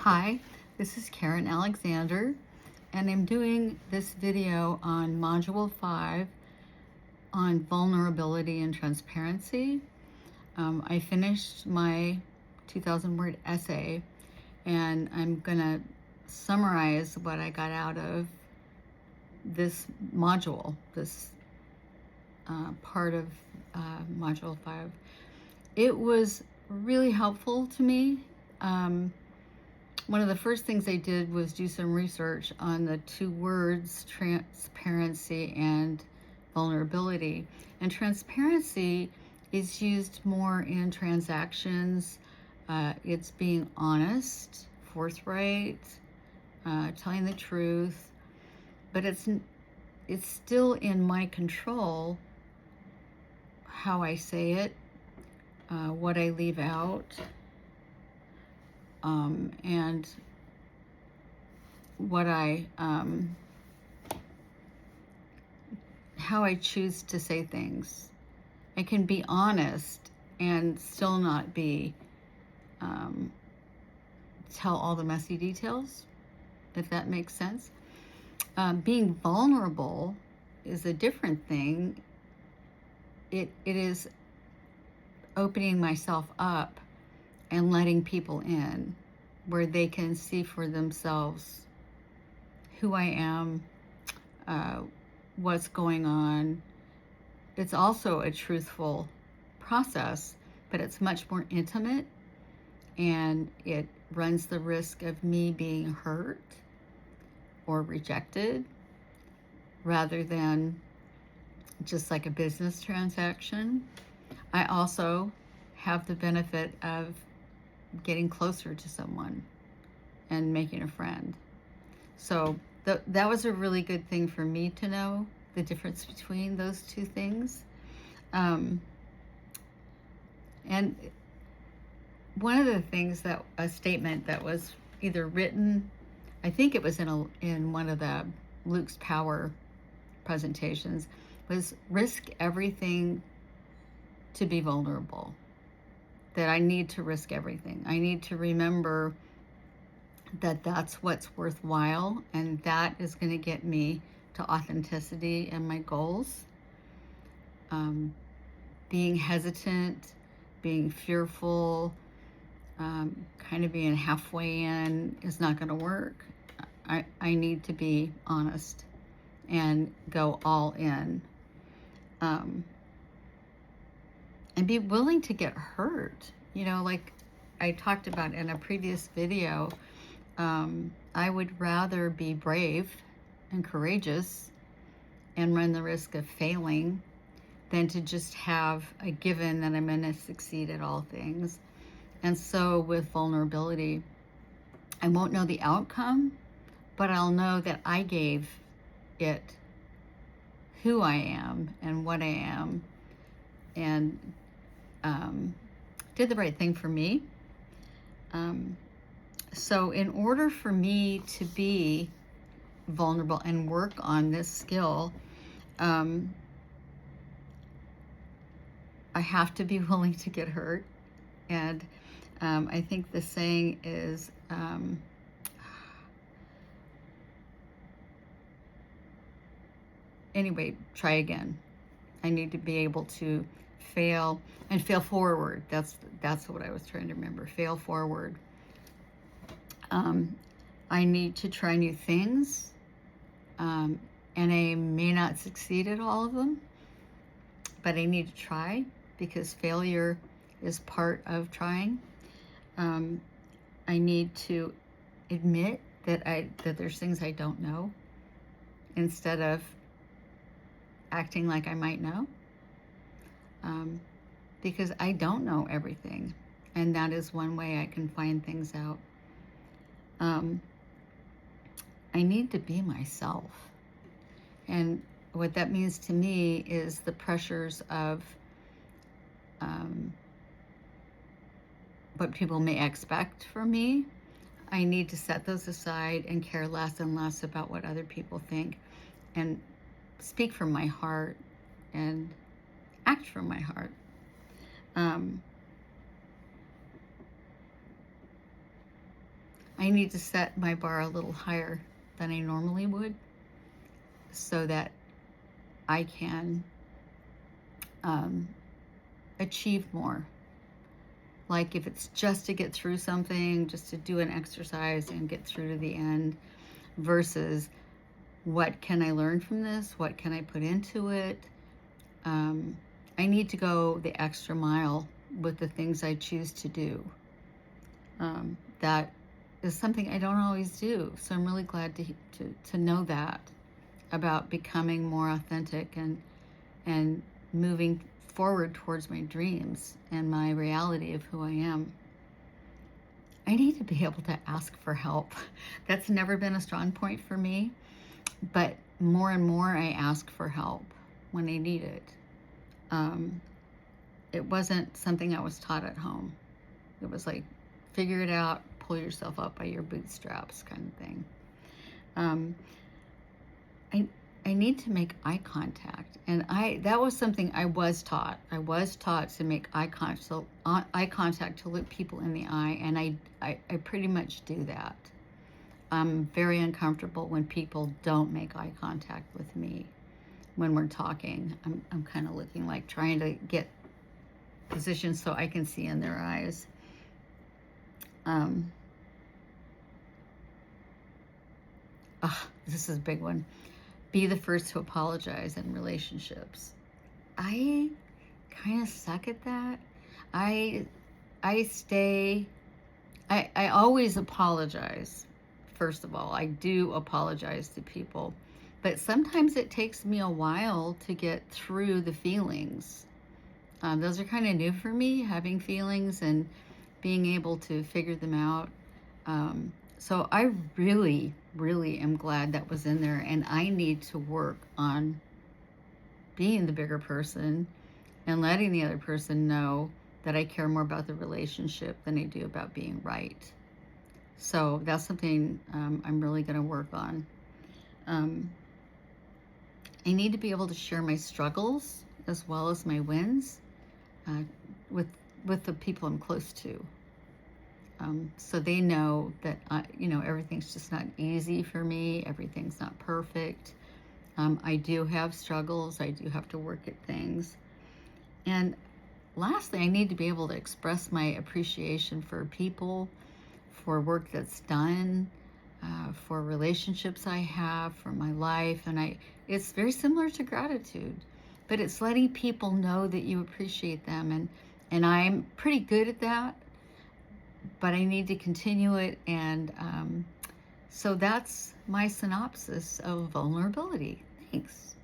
Hi, this is Karen Alexander, and I'm doing this video on Module 5 on vulnerability and transparency. I finished my 2,000-word essay, and I'm going to summarize what I got out of this module, this part of Module 5. It was really helpful to me. One of the first things I did was do some research on the two words, transparency and vulnerability. And transparency is used more in transactions. It's being honest, forthright, telling the truth, but it's still in my control how I say it, what I leave out, and what how I choose to say things. I can be honest and still not be, tell all the messy details, if that makes sense. Being vulnerable is a different thing. It is opening myself up and letting people in where they can see for themselves who I am, what's going on. It's also a truthful process, but it's much more intimate, and it runs the risk of me being hurt or rejected rather than just like a business transaction. I also have the benefit of getting closer to someone and making a friend. So that was a really good thing for me to know, the difference between those two things. And one of the things that a statement that was either written, I think it was in one of the Luke's Power presentations, was risk everything to be vulnerable. That I need to risk everything. I need to remember that that's what's worthwhile, and that is going to get me to authenticity and my goals. Being hesitant, being fearful, kind of being halfway in is not going to work. I need to be honest and go all in. And be willing to get hurt. Like I talked about in a previous video, I would rather be brave and courageous and run the risk of failing than to just have a given that I'm going to succeed at all things. And so with vulnerability, I won't know the outcome, but I'll know that I gave it who I am and what I am, and did the right thing for me. So in order for me to be vulnerable and work on this skill, I have to be willing to get hurt. And I think the saying is, anyway, try again. I need to be able to fail and fail forward. That's what I was trying to remember. Fail forward. I need to try new things, and I may not succeed at all of them, but I need to try because failure is part of trying. I need to admit that there's things I don't know instead of acting like I might know, because I don't know everything, and that is one way I can find things out. I need to be myself, and what that means to me is the pressures of what people may expect from me. I need to set those aside and care less and less about what other people think, and speak from my heart and act from my heart. I need to set my bar a little higher than I normally would so that I can achieve more. Like if it's just to get through something, just to do an exercise and get through to the end, versus what can I learn from this? What can I put into it? I need to go the extra mile with the things I choose to do. That is something I don't always do. So I'm really glad to know that about becoming more authentic and moving forward towards my dreams and my reality of who I am. I need to be able to ask for help. That's never been a strong point for me, but more and more I ask for help when I need it. It wasn't something I was taught at home. It was like, figure it out, pull yourself up by your bootstraps kind of thing. I need to make eye contact, and that was something I was taught. I was taught to make eye contact, to look people in the eye, and I pretty much do that. I'm very uncomfortable when people don't make eye contact with me when we're talking. I'm kind of looking like trying to get positioned so I can see in their eyes. This is a big one. Be the first to apologize in relationships. I kind of suck at that. I always apologize. First of all, I do apologize to people, but sometimes it takes me a while to get through the feelings. Those are kind of new for me, having feelings and being able to figure them out. So I really, really am glad that was in there, and I need to work on being the bigger person and letting the other person know that I care more about the relationship than I do about being right. So that's something I'm really going to work on. I need to be able to share my struggles as well as my wins with the people I'm close to. So they know that, everything's just not easy for me. Everything's not perfect. I do have struggles. I do have to work at things. And lastly, I need to be able to express my appreciation for people, for work that's done, for relationships I have, for my life. And it's very similar to gratitude, but it's letting people know that you appreciate them. And I'm pretty good at that, but I need to continue it. And so that's my synopsis of vulnerability. Thanks.